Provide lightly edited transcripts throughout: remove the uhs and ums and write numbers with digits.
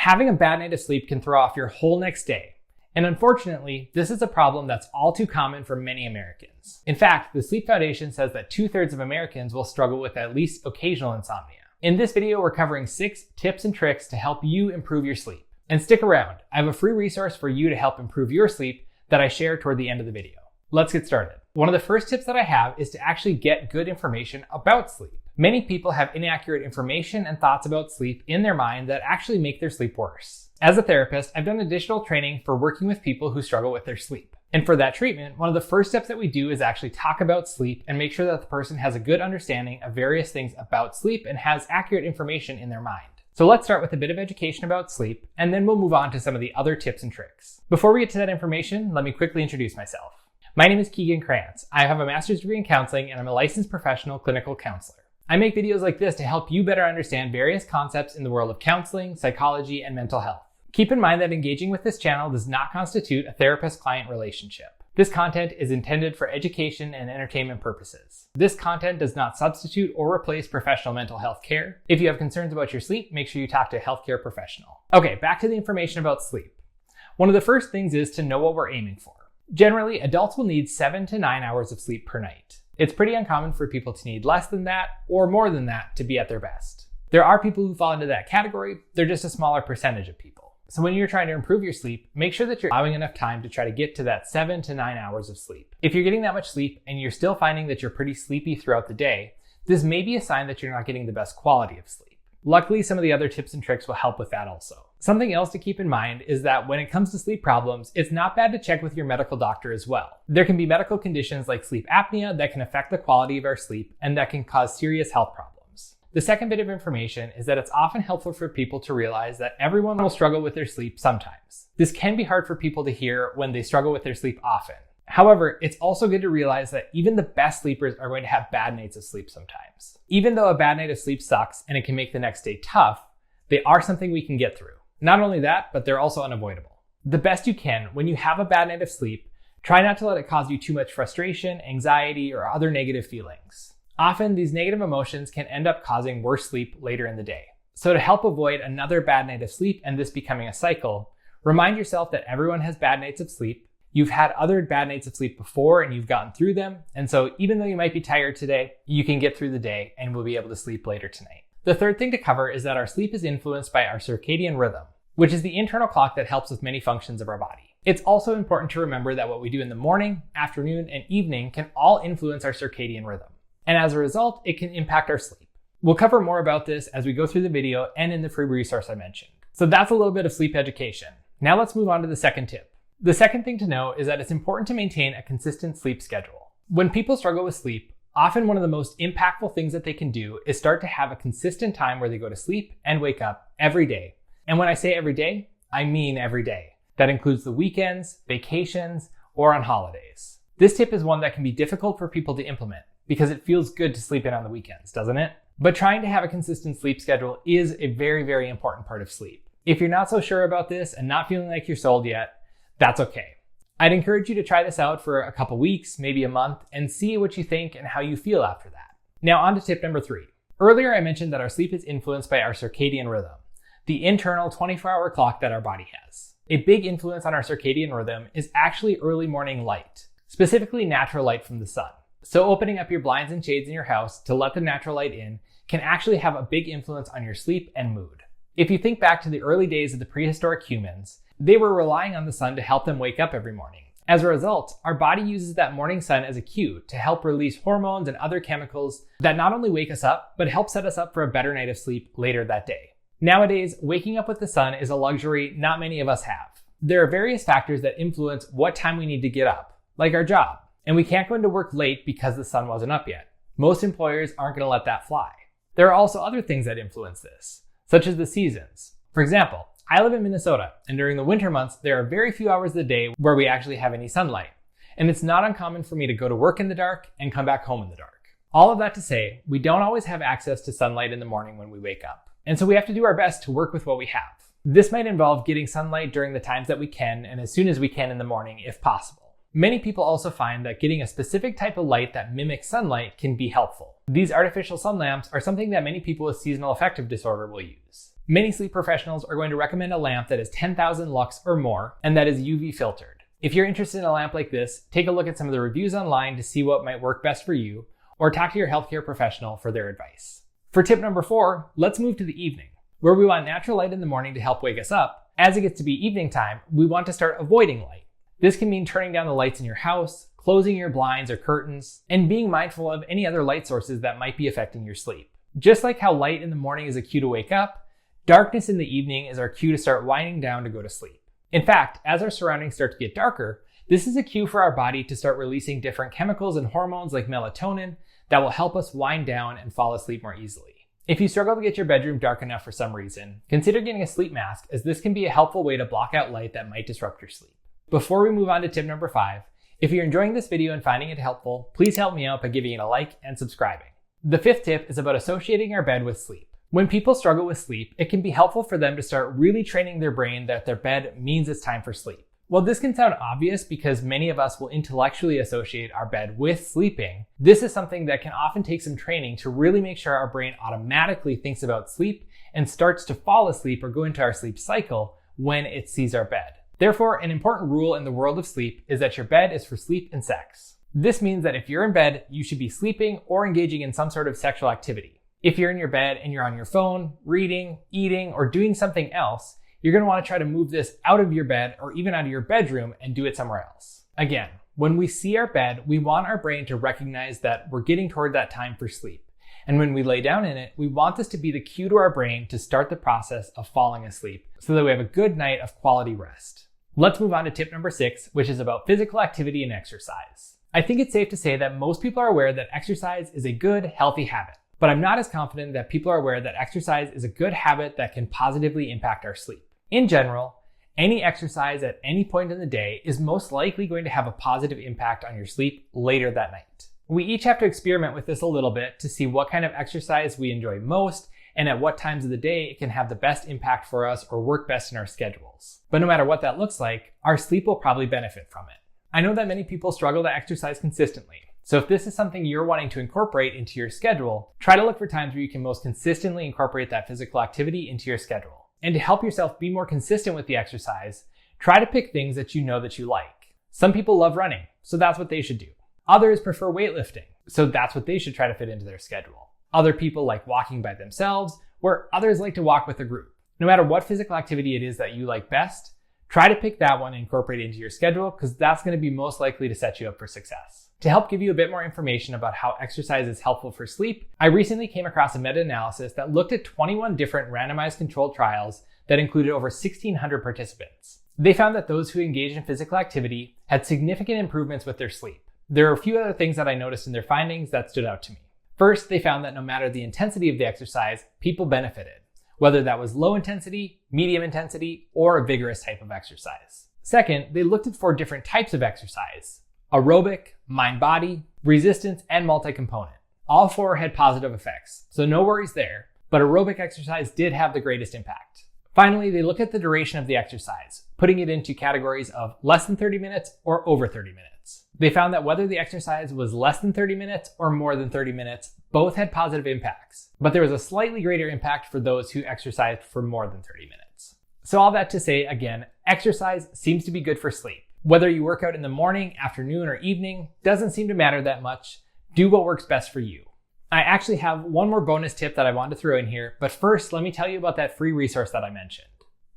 Having a bad night of sleep can throw off your whole next day. And unfortunately, this is a problem that's all too common for many Americans. In fact, the Sleep Foundation says that 2/3 of Americans will struggle with at least occasional insomnia. In this video, we're covering 6 tips and tricks to help you improve your sleep. And stick around, I have a free resource for you to help improve your sleep that I share toward the end of the video. Let's get started. One of the first tips that I have is to actually get good information about sleep. Many people have inaccurate information and thoughts about sleep in their mind that actually make their sleep worse. As a therapist, I've done additional training for working with people who struggle with their sleep. And for that treatment, one of the first steps that we do is actually talk about sleep and make sure that the person has a good understanding of various things about sleep and has accurate information in their mind. So let's start with a bit of education about sleep, and then we'll move on to some of the other tips and tricks. Before we get to that information, let me quickly introduce myself. My name is Keegan. I have a master's degree in counseling, and I'm a licensed professional clinical counselor. I make videos like this to help you better understand various concepts in the world of counseling, psychology, and mental health. Keep in mind that engaging with this channel does not constitute a therapist-client relationship. This content is intended for education and entertainment purposes. This content does not substitute or replace professional mental health care. If you have concerns about your sleep, make sure you talk to a healthcare professional. Okay, back to the information about sleep. One of the first things is to know what we're aiming for. Generally, adults will need 7 to 9 hours of sleep per night. It's pretty uncommon for people to need less than that or more than that to be at their best. There are people who fall into that category, they're just a smaller percentage of people. So when you're trying to improve your sleep, make sure that you're allowing enough time to try to get to that 7 to 9 hours of sleep. If you're getting that much sleep and you're still finding that you're pretty sleepy throughout the day, this may be a sign that you're not getting the best quality of sleep. Luckily, some of the other tips and tricks will help with that also. Something else to keep in mind is that when it comes to sleep problems, it's not bad to check with your medical doctor as well. There can be medical conditions like sleep apnea that can affect the quality of our sleep and that can cause serious health problems. The second bit of information is that it's often helpful for people to realize that everyone will struggle with their sleep sometimes. This can be hard for people to hear when they struggle with their sleep often. However, it's also good to realize that even the best sleepers are going to have bad nights of sleep sometimes. Even though a bad night of sleep sucks and it can make the next day tough, they are something we can get through. Not only that, but they're also unavoidable. The best you can, when you have a bad night of sleep, try not to let it cause you too much frustration, anxiety, or other negative feelings. Often, these negative emotions can end up causing worse sleep later in the day. So to help avoid another bad night of sleep and this becoming a cycle, remind yourself that everyone has bad nights of sleep. You've had other bad nights of sleep before and you've gotten through them. And so even though you might be tired today, you can get through the day and will be able to sleep later tonight. The third thing to cover is that our sleep is influenced by our circadian rhythm, which is the internal clock that helps with many functions of our body. It's also important to remember that what we do in the morning, afternoon, and evening can all influence our circadian rhythm. And as a result, it can impact our sleep. We'll cover more about this as we go through the video and in the free resource I mentioned. So that's a little bit of sleep education. Now let's move on to the second tip. The second thing to know is that it's important to maintain a consistent sleep schedule. When people struggle with sleep, often one of the most impactful things that they can do is start to have a consistent time where they go to sleep and wake up every day. And when I say every day, I mean every day. That includes the weekends, vacations, or on holidays. This tip is one that can be difficult for people to implement because it feels good to sleep in on the weekends, doesn't it? But trying to have a consistent sleep schedule is a very, very important part of sleep. If you're not so sure about this and not feeling like you're sold yet, that's okay. I'd encourage you to try this out for a couple weeks, maybe a month, and see what you think and how you feel after that. Now on to tip number 3. Earlier I mentioned that our sleep is influenced by our circadian rhythm, the internal 24-hour clock that our body has. A big influence on our circadian rhythm is actually early morning light, specifically natural light from the sun. So opening up your blinds and shades in your house to let the natural light in can actually have a big influence on your sleep and mood. If you think back to the early days of the prehistoric humans, they were relying on the sun to help them wake up every morning. As a result, our body uses that morning sun as a cue to help release hormones and other chemicals that not only wake us up, but help set us up for a better night of sleep later that day. Nowadays, waking up with the sun is a luxury not many of us have. There are various factors that influence what time we need to get up, like our job. And we can't go into work late because the sun wasn't up yet. Most employers aren't going to let that fly. There are also other things that influence this, such as the seasons. For example, I live in Minnesota, and during the winter months, there are very few hours of the day where we actually have any sunlight. And it's not uncommon for me to go to work in the dark and come back home in the dark. All of that to say, we don't always have access to sunlight in the morning when we wake up. And so we have to do our best to work with what we have. This might involve getting sunlight during the times that we can and as soon as we can in the morning if possible. Many people also find that getting a specific type of light that mimics sunlight can be helpful. These artificial sun lamps are something that many people with seasonal affective disorder will use. Many sleep professionals are going to recommend a lamp that is 10,000 lux or more and that is UV filtered. If you're interested in a lamp like this, take a look at some of the reviews online to see what might work best for you, or talk to your healthcare professional for their advice. For tip number 4, let's move to the evening, where we want natural light in the morning to help wake us up. As it gets to be evening time, we want to start avoiding light. This can mean turning down the lights in your house, closing your blinds or curtains, and being mindful of any other light sources that might be affecting your sleep. Just like how light in the morning is a cue to wake up, darkness in the evening is our cue to start winding down to go to sleep. In fact, as our surroundings start to get darker, this is a cue for our body to start releasing different chemicals and hormones like melatonin that will help us wind down and fall asleep more easily. If you struggle to get your bedroom dark enough for some reason, consider getting a sleep mask, as this can be a helpful way to block out light that might disrupt your sleep. Before we move on to tip number 5, if you're enjoying this video and finding it helpful, please help me out by giving it a like and subscribing. The 5th tip is about associating our bed with sleep. When people struggle with sleep, it can be helpful for them to start really training their brain that their bed means it's time for sleep. While this can sound obvious because many of us will intellectually associate our bed with sleeping, this is something that can often take some training to really make sure our brain automatically thinks about sleep and starts to fall asleep or go into our sleep cycle when it sees our bed. Therefore, an important rule in the world of sleep is that your bed is for sleep and sex. This means that if you're in bed, you should be sleeping or engaging in some sort of sexual activity. If you're in your bed and you're on your phone, reading, eating, or doing something else, you're going to want to try to move this out of your bed or even out of your bedroom and do it somewhere else. Again, when we see our bed, we want our brain to recognize that we're getting toward that time for sleep. And when we lay down in it, we want this to be the cue to our brain to start the process of falling asleep so that we have a good night of quality rest. Let's move on to tip number 6, which is about physical activity and exercise. I think it's safe to say that most people are aware that exercise is a good, healthy habit. But I'm not as confident that people are aware that exercise is a good habit that can positively impact our sleep. In general, any exercise at any point in the day is most likely going to have a positive impact on your sleep later that night. We each have to experiment with this a little bit to see what kind of exercise we enjoy most and at what times of the day it can have the best impact for us or work best in our schedules. But no matter what that looks like, our sleep will probably benefit from it. I know that many people struggle to exercise consistently. So if this is something you're wanting to incorporate into your schedule, try to look for times where you can most consistently incorporate that physical activity into your schedule. And to help yourself be more consistent with the exercise, try to pick things that you know that you like. Some people love running, so that's what they should do. Others prefer weightlifting, so that's what they should try to fit into their schedule. Other people like walking by themselves, where others like to walk with a group. No matter what physical activity it is that you like best, try to pick that one and incorporate it into your schedule, because that's going to be most likely to set you up for success. To help give you a bit more information about how exercise is helpful for sleep, I recently came across a meta-analysis that looked at 21 different randomized controlled trials that included over 1,600 participants. They found that those who engaged in physical activity had significant improvements with their sleep. There are a few other things that I noticed in their findings that stood out to me. First, they found that no matter the intensity of the exercise, people benefited, whether that was low intensity, medium intensity, or a vigorous type of exercise. Second, they looked at 4 different types of exercise: aerobic, mind-body, resistance, and multi-component. All 4 had positive effects, so no worries there, but aerobic exercise did have the greatest impact. Finally, they looked at the duration of the exercise, putting it into categories of less than 30 minutes or over 30 minutes. They found that whether the exercise was less than 30 minutes or more than 30 minutes, both had positive impacts, but there was a slightly greater impact for those who exercised for more than 30 minutes. So all that to say, again, exercise seems to be good for sleep. Whether you work out in the morning, afternoon, or evening doesn't seem to matter that much. Do what works best for you. I actually have one more bonus tip that I wanted to throw in here, but first let me tell you about that free resource that I mentioned.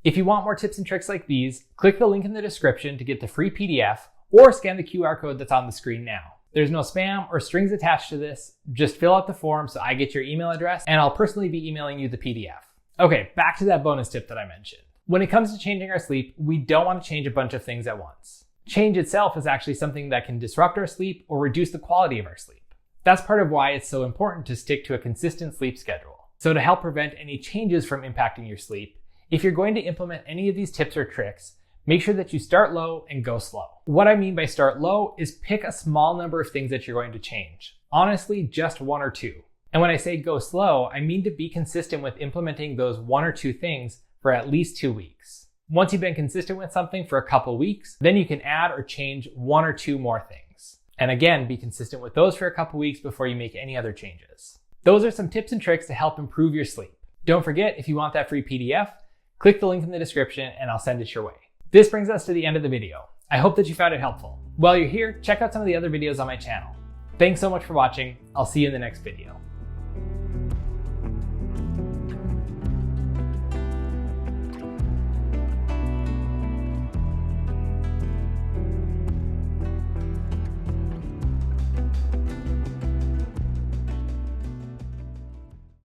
If you want more tips and tricks like these, click the link in the description to get the free PDF or scan the QR code that's on the screen now. There's no spam or strings attached to this. Just fill out the form so I get your email address and I'll personally be emailing you the PDF. Okay, back to that bonus tip that I mentioned. When it comes to changing our sleep, we don't want to change a bunch of things at once. Change itself is actually something that can disrupt our sleep or reduce the quality of our sleep. That's part of why it's so important to stick to a consistent sleep schedule. So to help prevent any changes from impacting your sleep, if you're going to implement any of these tips or tricks, make sure that you start low and go slow. What I mean by start low is pick a small number of things that you're going to change. Honestly, just 1 or 2. And when I say go slow, I mean to be consistent with implementing those 1 or 2 things for at least 2 weeks. Once you've been consistent with something for a couple weeks, then you can add or change 1 or 2 more things. And again, be consistent with those for a couple weeks before you make any other changes. Those are some tips and tricks to help improve your sleep. Don't forget, if you want that free PDF, click the link in the description and I'll send it your way. This brings us to the end of the video. I hope that you found it helpful. While you're here, check out some of the other videos on my channel. Thanks so much for watching. I'll see you in the next video.